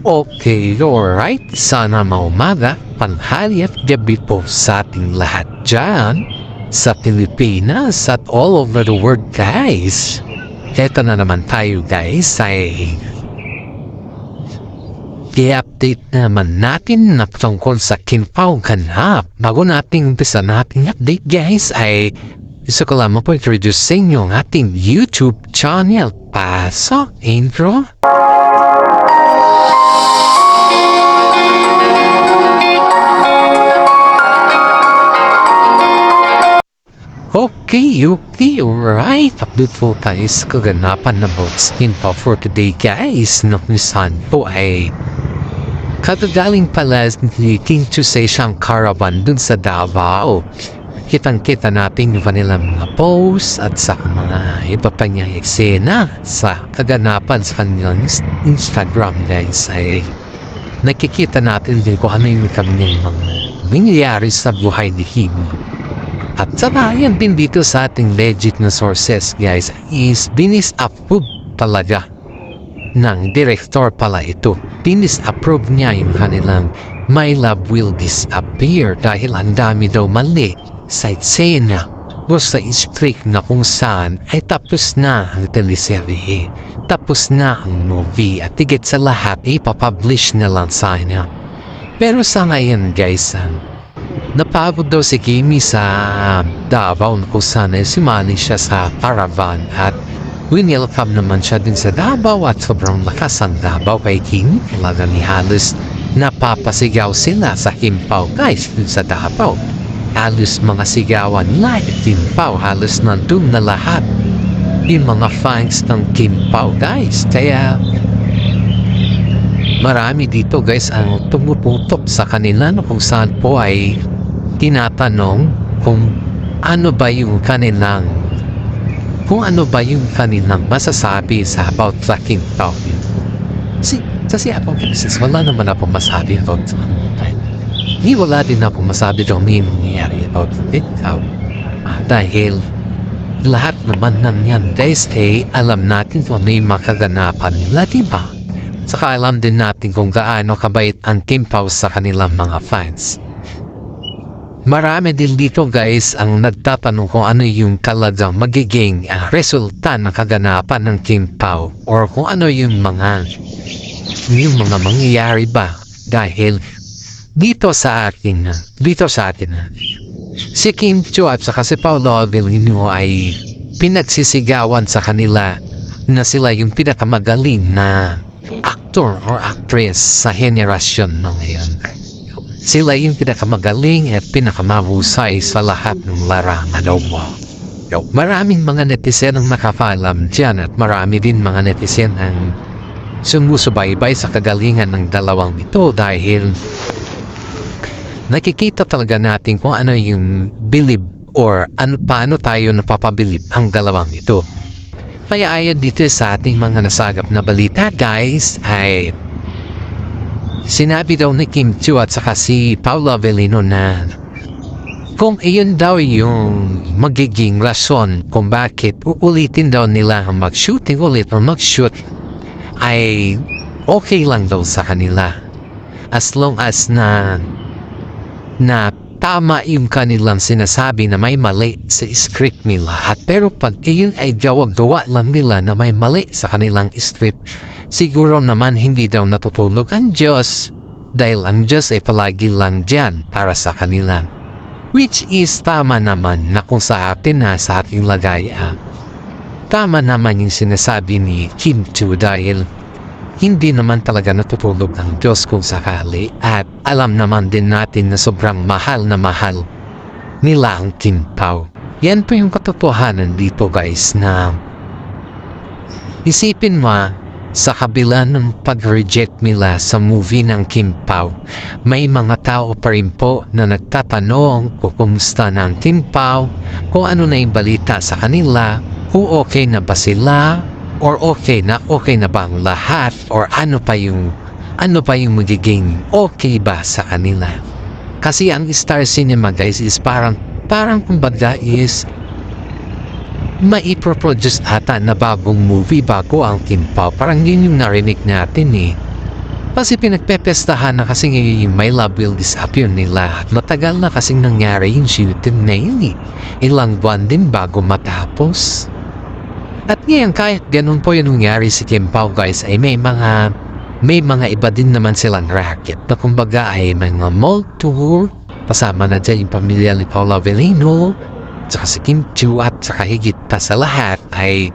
Okay, alright. Sana maumaga, panghali at gabi po sa ating lahat dyan sa Pilipinas at all over the world, guys. Eto na naman tayo, guys, ay i-update naman natin na tungkol sa Kinpao ganap. Bago nating umpisa nating update, guys, ay gusto ko lamang po introduce sa inyo ang ating YouTube channel. Pasok, intro. Okay, alright. Update po tayo sa kaganapan na box Kinpao for today, guys. Nakulisan po ay katagaling pala ni King Chusay siyang caravan dun sa Davao. Kitang-kita natin yung kanilang mga posts at sa mga iba pa niyang eksena sa kaganapan sa kanilang Instagram, guys. Ay nakikita natin din kung ano yung kanilang mga nangyayari sa buhay ni Kim. At saka yan din dito sa ating legit na sources, guys, is binis-approve talaga ng director pala ito. Binis-approve niya yung kanilang My Love Will Disappear dahil ang dami daw mali sa eksena o sa script na kung saan ay tapos na ang teleserye, tapos na ang movie at higit sa lahat ipapublish na lang sana. Pero sa ngayon, guys, napagod daw si Kimi sa Davao kung saan ay sumali siya sa caravan at winelcome naman siya din sa Davao at sobrang lakas ang Davao kay Kimi. Talaga ni halos napapasigaw sila sa Kinpao, guys, dun sa Davao. Halos mga sigawan like Kinpao, halos nandun na lahat yung mga fans ng Kinpao, guys. Kaya marami dito, guys, ang tumuputok sa kanila no, kung saan po ay tinatanong kung ano ba yung kanilang masasabi sa about the Kinpao. Kasi ako, wala naman ako masabi about wala din ako masabi daw may nangyayari about the Kinpao. Dahil lahat naman ng yan, guys, alam natin kung may makaganapan nila, diba? Saka alam din natin kung gaano kabait ang Kinpao sa kanilang mga fans. Marami din dito, guys, ang nagtatanong kung ano yung talagang magiging resulta ng kaganapan ng Kinpao or kung ano yung mga mangyayari ba dahil dito sa atin si Kim Chiu at saka si Paolo Avellino ay pinagsisigawan sa kanila na sila yung pinakamagaling na actor or actress sa henerasyon ng ngayon. Sila yung pinakamagaling at pinakamahusay sa lahat ng larangan. Maraming mga netizen ang nakapaalam dyan at marami din mga netizen ang sumusubaybay sa kagalingan ng dalawang ito dahil nakikita talaga natin kung ano yung believe or paano tayo napapabilib ang dalawang ito. Kaya ayon dito sa ating mga nasagap na balita, guys, ay sinabi daw ni Kim Chiu at saka si Paolo Avellino na kung iyon daw yung magiging rason kung bakit uulitin daw nila ang mag-shooting ulit or mag-shoot ay okay lang daw sa kanila as long as na tama yung kanilang sinasabi na may mali sa script nila. At pero pag iyon ay gawa lang nila na may mali sa kanilang script, siguro naman hindi daw natutulog ang Diyos dahil ang Diyos ay palagi lang dyan para sa kanila. Which is tama naman na kung sa atin na sa ating lagay. Tama naman yung sinasabi ni Kim Chiu dahil hindi naman talaga natutulog ang Diyos kung sakali at alam naman din natin na sobrang mahal nila ang Kinpao. Yan po yung katotohanan dito, guys, na isipin mo sa kabila ng pag-reject nila sa movie ng Kinpao, may mga tao pa rin po na nagtatanong kung kumusta na ang Kinpao, kung ano na yung balita sa kanila, kung okay na ba sila, or okay na ba ang lahat, or ano pa yung magiging okay ba sa kanila. Kasi ang Star Cinema, guys, is parang kumbaga is maiproproduce ata na bagong movie bago ang Kinpao. Parang yun yung narinig natin Kasi pinagpepestahan na kasi ngayon may love will disappear nila at matagal na kasing nangyari yung shooting na yun eh. Ilang buwan din bago matapos. At ngayon kahit ganun po yung nangyari si Kim Pao guys ay may mga iba din naman silang racket na kumbaga ay mga mall tour. Kasama na dyan yung pamilya ni Paolo Avellino, tsaka si Kim Chiu at tsaka higit pa sa lahat ay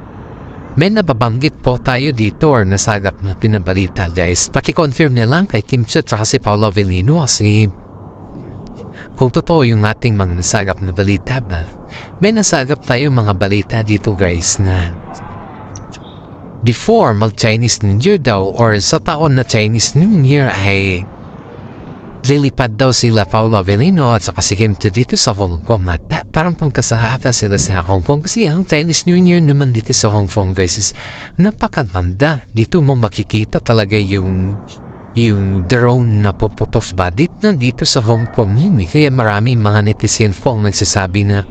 may nababanggit po tayo dito or nasagap na pinabalita guys. Paki-confirm na lang kay Kim Chiu at si Paolo Avellino kasi kung totoo yung ating mga nasagap na balita ba, may nasagap tayo mga balita dito guys na before mag-Chinese New Year daw or sa taon na Chinese New Year ay lilipad daw sila Paolo Avellino at saka si Kim Chiu dito sa Hong Kong at parang pangkasahata sila sa Hong Kong kasi ang Chinese New Year naman dito sa Hong Kong guys is napakaganda. Dito mo makikita talaga yung drone na puputok ba dito sa Hong Kong yun eh. Kaya maraming mga netizen po ang nagsasabi na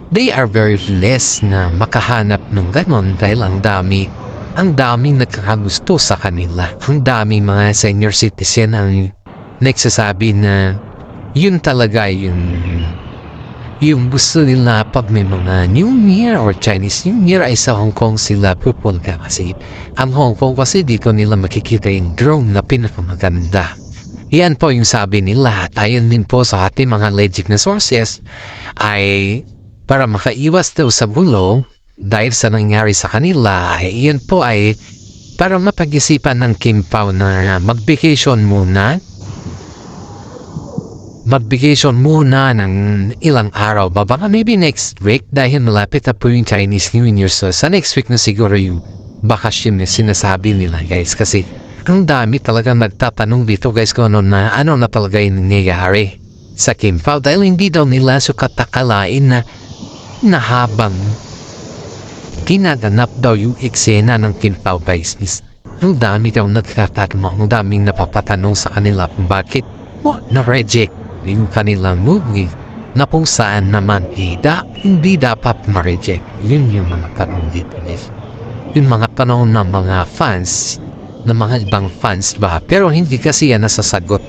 they are very blessed na makahanap ng ganon dahil ang daming nagkakagusto sa kanila. Ang daming mga senior citizen ang nagsasabi na yun talaga yung gusto nila pag may mga New Year or Chinese New Year ay sa Hong Kong sila pupunta kasi ang Hong Kong kasi dito nila makikita yung drone na pinakamaganda. Yan po yung sabi nila at ayon din po sa ating mga legit na sources ay para makaiwas daw sa gulo dahil sa nangyari sa kanila ay yan po ay para mapag-isipan ng Kim Pao na mag-vacation muna ng ilang araw ba baka maybe next week dahil malapit na po yung Chinese New Year so sa next week na siguro yung bakasyon na sinasabi nila guys kasi ang dami talaga nagtatanong dito guys kung ano na talaga yung nangyayari sa Kim Pao dahil hindi daw nila sukat akalain na habang ginaganap daw yung eksena ng Kim Pao guys ang dami daw nagtatanong ang daming napapatanong sa kanila kung bakit na-reject yung kanilang movie na kung saan naman hindi dapat ma-reject. Yun yung mga tanong dito guys. Yung mga tanong ng mga fans ng mga ibang fans ba pero hindi kasi yan nasasagot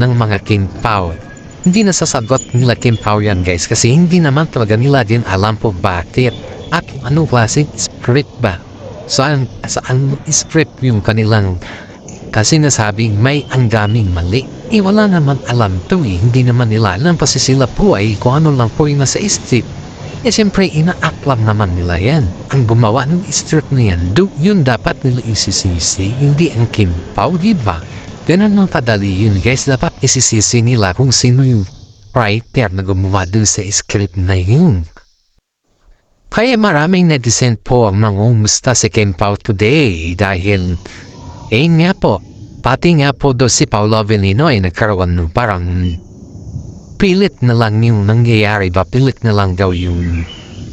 ng mga Kim Pao. Hindi nasasagot nila Kim Pao yan guys kasi hindi naman talaga nila din alam po bakit at anong klaseng script ba saan script yung kanilang kasi nasabing may ang daming mali. Wala naman alam to hindi naman nila alam kasi sila po ay kung ano lang po yung nasa script. Siyempre ina-aklam naman nila yan. Ang gumawa ng script na yan, yun dapat nila isisisi, hindi ang Kim Pao, diba? Ganun ang kadali yun guys, dapat isisisi nila kung sino yung writer na gumawa dun sa script na yun. Kaya maraming netizen po ang nangumusta si Kim Pao today dahil nga po, pati nga po do si Paolo Avellino ay nagkaroon ng parang pilit na lang yung nangyayari ba? Pilit na lang daw yung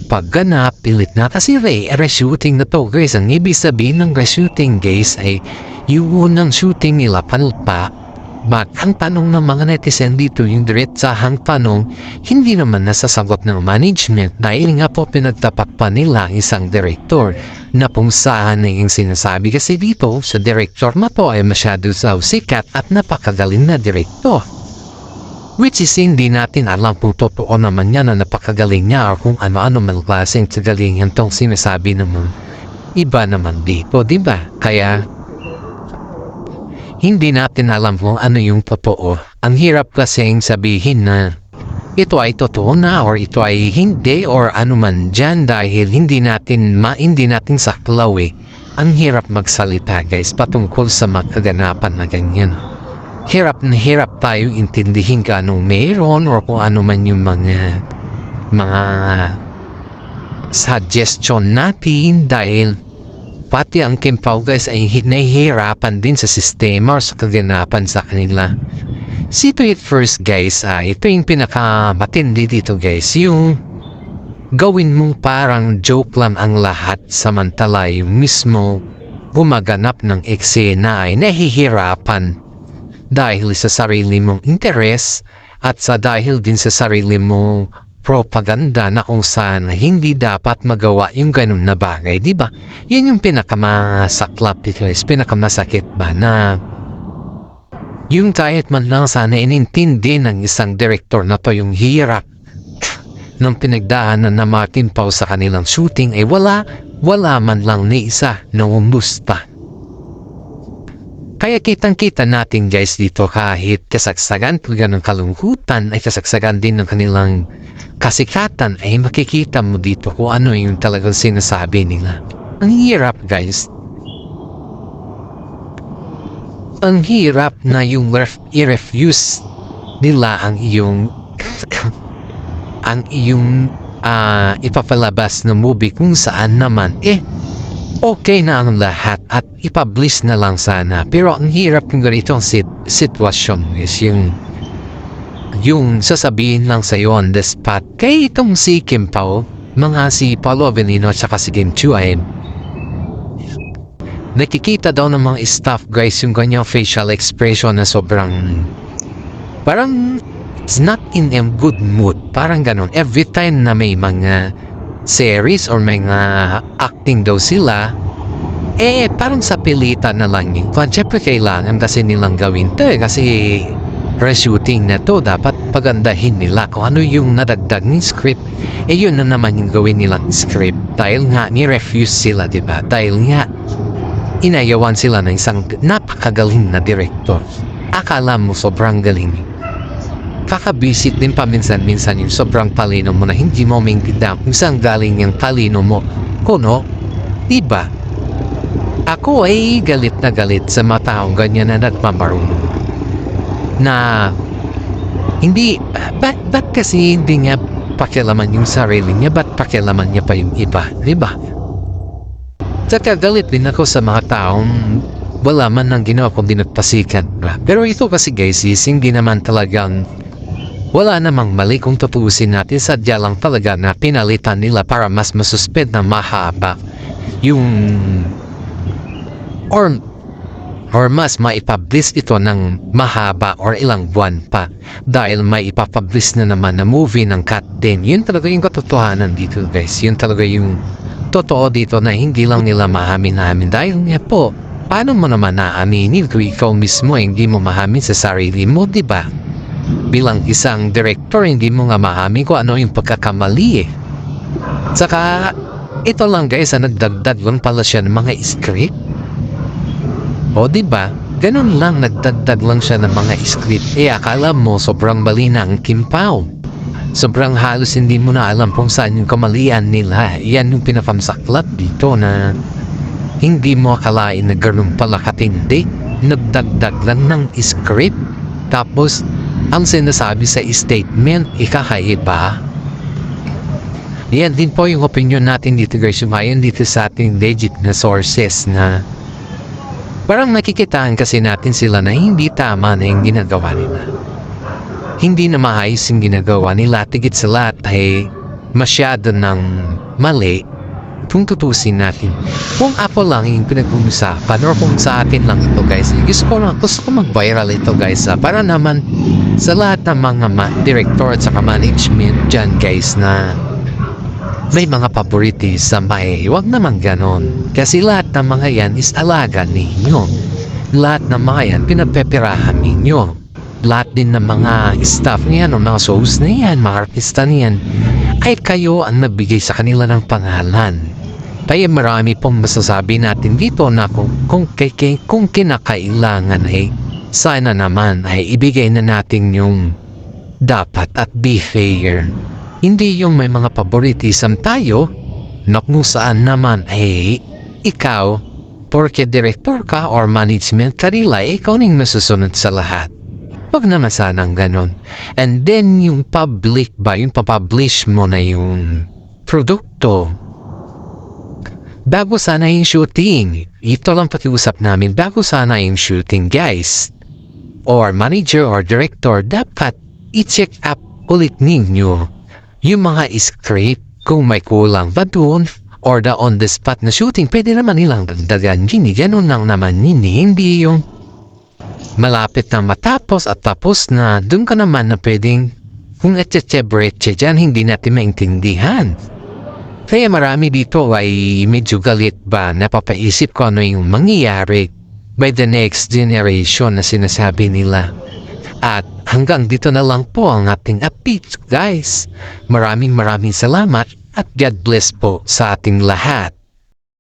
pagganap, pilit na kasi re-shooting na to guys. Ang ibig sabihin ng re-shooting guys ay yung unang shooting nila panulpa. Ang tanong ng mga netizen dito, yung diretsahang tanong, hindi naman nasasagot ng management dahil nga po pinagtapat pa nila isang director na kung saan yung sinasabi kasi dito sa director na to ay masyado sa sikat at napakagaling na director. Which is hindi natin alam kung totoo naman yan na napakagaling niya o kung ano-ano man klaseng kagalingan tong sinasabi naman. Iba naman dito, diba? Kaya hindi natin alam kung ano yung totoo. Ang hirap kasing sabihin na ito ay totoo na or ito ay hindi or ano man dyan dahil hindi natin saklaw eh. Ang hirap magsalita guys patungkol sa magkaganapan na ganyan. Hirap na hirap tayo intindihin ka anong mayroon or kung ano man yung mga suggestion natin dahil pati ang Kim Pao guys ay nahihirapan din sa sistema o sa kaganapan sa kanila. Ito it first guys, ito yung pinakamatindi dito guys, yung gawin mong parang joke lang ang lahat samantala yung mismo gumaganap ng eksena ay nahihirapan dahil sa sarili mong interes at sa dahil din sa sarili mong propaganda na kung saan hindi dapat magawa yung ganun na bagay, di ba? Yan yung pinakamasaklap dito, pinakamasakit ba na Yung kahit man lang sana inintindi ng isang direktor na to yung hirap ng pinagdaanan na Martin Pao sa kanilang shooting ay wala man lang ni isa na umusta. Kaya kitang-kita natin guys dito kahit kasagsagan talaga ng kalungkutan ay kasagsagan din ng kanilang kasikatan ay makikita mo dito kung ano yung talagang sinasabi nila. Ang hirap guys. Ang hirap na yung i-refuse nila ang iyong ipapalabas na movie kung saan naman okay na ang lahat at ipublish na lang sana. Pero ang hirap ng ganitong sitwasyon is yung sasabihin lang sa'yo on the spot. Kaya itong si Kim Pao, mga si Paolo Avellino at saka si Kim Chiu ay nakikita daw ng mga staff guys yung kanyang facial expression na sobrang parang it's not in a good mood. Parang ganon. Every time na may mga series or mga acting daw sila, parang sa pilitan na lang yun. Siyempre kailangan kasi nilang gawin to kasi re-shooting na to. Dapat pagandahin nila kung ano yung nadagdag ng script. Yun na naman yung gawin nilang script. Dahil nga ni-refuse sila, diba? Dahil nga inayawan sila ng isang napakagaling na director. Akala mo sobrang galing. Kakabisit din paminsan-minsan yung sobrang talino mo na hindi mo maintindihan kung saan galing yung talino mo. Kuno, diba? Ako ay galit na galit sa mga taong ganyan na nagmamarunong. Na hindi, ba't kasi hindi niya pakialaman yung sarili niya, ba't pakialaman niya pa yung iba, diba? Saka galit din ako sa mga taong wala man nang ginawa kundi nagpasikat. Pero ito kasi guys is hindi naman talagang wala namang mali kung tutuusin natin. Sadya lang talaga na pinalitan nila para mas masuspend na mahaba yung or mas maipublish ito ng mahaba or ilang buwan pa dahil may ipapublish na naman na movie ng Kat din. Yun talaga yung katotohanan dito guys. Yun talaga yung totoo dito na hindi lang nila maamin dahil nga po, paano mo naman naaminin kung ikaw mismo hindi mo mahamin sa sarili mo, diba? Bilang isang director, hindi mo nga maamin kung ano yung pagkakamali Saka, ito lang guys, nagdagdag lang pala siya ng mga script. O diba? Ganun lang, nagdagdag lang siya ng mga script. Akala mo sobrang mali na ang Kim Pao. Sobrang halos hindi mo na alam kung saan yung kamalian nila. Yan yung pinapamsaklat dito na hindi mo akalain na ganun pala katindi. Nagdagdag lang ng script. Tapos, ang sinasabi sa statement, ikakaiba. Yan din po yung opinion natin dito guys. Sumayon dito sa ating legit na sources na parang nakikitaan kasi natin sila na hindi tama na yung ginagawa nila. Hindi na maayos yung ginagawa nila. Tigit sa lahat ay masyado ng mali kung tutusin natin. Kung ako lang yung pinag-uusapan or kung sa atin lang ito guys, gusto ko mag-viral ito guys para naman sa lahat ng mga director at saka management dyan guys na may mga favoritism huwag naman ganon. Kasi lahat ng mga yan is alaga ninyo. Lahat ng mga yan pinagpeperahan ninyo. Lahat din ng mga staff niyan o mga shows na yan, mga artista niyan, ay kayo ang nabigay sa kanila ng pangalan. Kaya marami pong masasabi natin dito na kung kinakailangan ay sana naman ay ibigay na natin yung dapat at be fair. Hindi yung may mga favoritism tayo na kung saan naman ay ikaw, porke director ka or management kanila, ikaw ning nasusunod sa lahat. Wag naman sanang ganon. And then yung public ba, yung papublish mo na yung produkto. Bago sana yung shooting. Ito lang pakiusap namin. Bago sana yung shooting guys. Or manager or director, dapat i-check up ulit ninyo yung mga script kung may kulang ba doon or the on the spot na shooting. Pwede naman nilang dagdagan. Ganon lang naman hindi yung malapit na matapos at tapos na doon ka naman na pwedeng kung etchebretse dyan hindi natin maintindihan. Kaya marami dito ay medyo galit ba napapaisip ko ano yung mangyayari by the next generation na sinasabi nila. At hanggang dito na lang po ang ating update guys. Maraming salamat at God bless po sa ating lahat.